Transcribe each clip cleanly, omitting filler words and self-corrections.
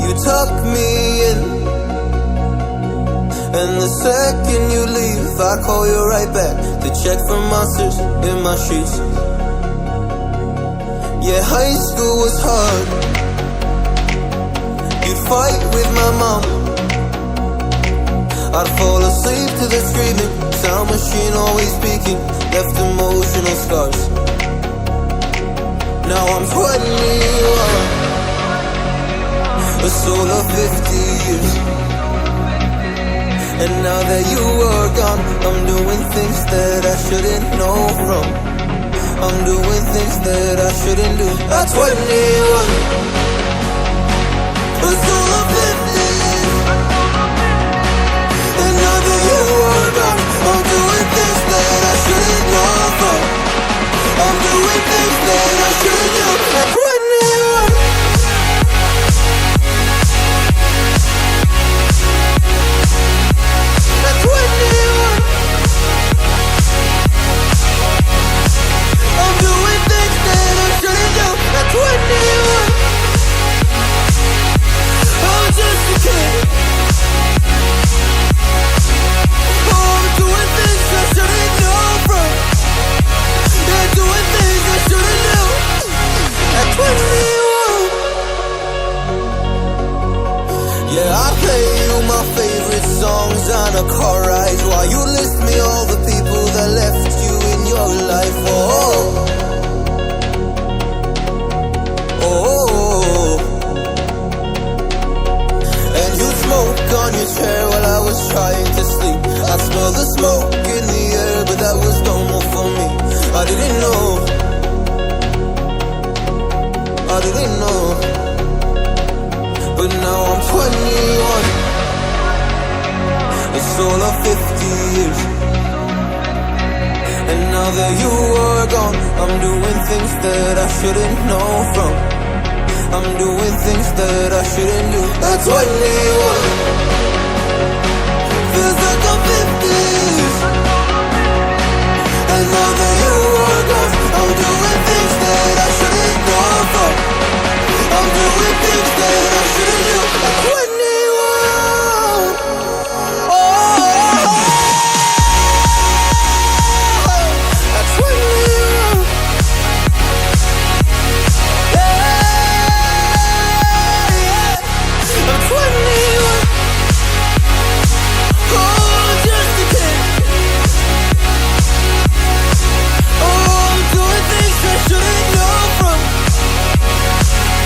you tuck me in, and the second you leave, I call you right back to check for monsters in my sheets. Yeah, high school was hard. You'd fight with my mom. I'd fall asleep to the screaming, sound machine always speaking, left emotional scars. Now I'm 21, a soul of 50 years. And now that you are gone, I'm doing things that I shouldn't know from. I'm doing things that I shouldn't do. At 21, a soul of 50 years. And now that you are gone, I'm doing things that I shouldn't know from. I'm doing things that I shouldn't do. At 21. Yeah, I play you my favorite songs on a car ride while you list me all the people that left you in your life. Oh. And you smoke on your chair while I was trying to sleep. I smell the smoke in the air, but that was normal for me. I didn't know. But now I'm 21, a soul of 50 years. And now that you are gone, I'm doing things that I shouldn't know from. I'm doing things that I shouldn't do. At 21, feels like I'm 50 years. And now that you are gone, I'm doing things that I shouldn't know from. I'm doing things that I shouldn't do. At 21, at 21, I'm 21. Oh, just a kid. Oh, I'm doing things I shouldn't know from.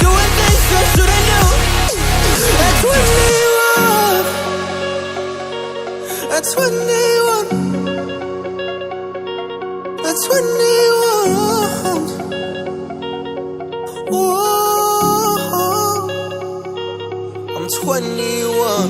Doing things I shouldn't know. At 21, at 21, at 21. Whoa, I'm 21.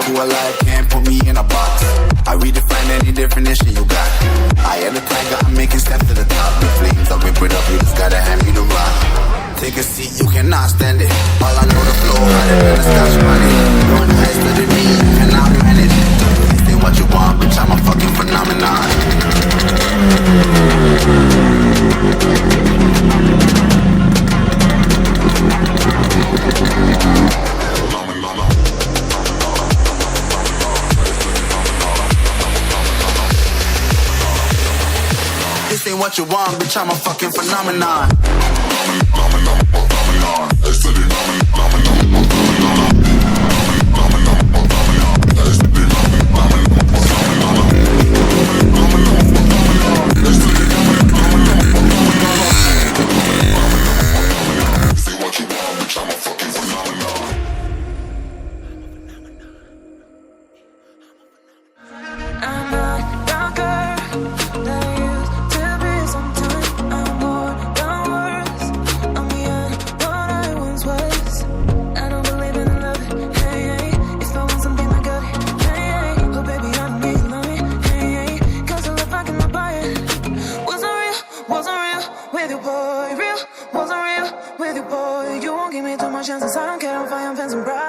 to a life, can't put me in a box. I redefine any definition you got. I am the tiger, I'm making steps to the top. The flames, I whip it up, you just gotta hand me the rock. Take a seat, you cannot stand it. All I know the flow, harder than a scotch money. Run faster than me, you cannot manage. Say what you want, bitch, I'm a fucking phenomenon. This ain't what you want, bitch, I'm a fucking phenomenon. Chances I don't care if I am fancy bright.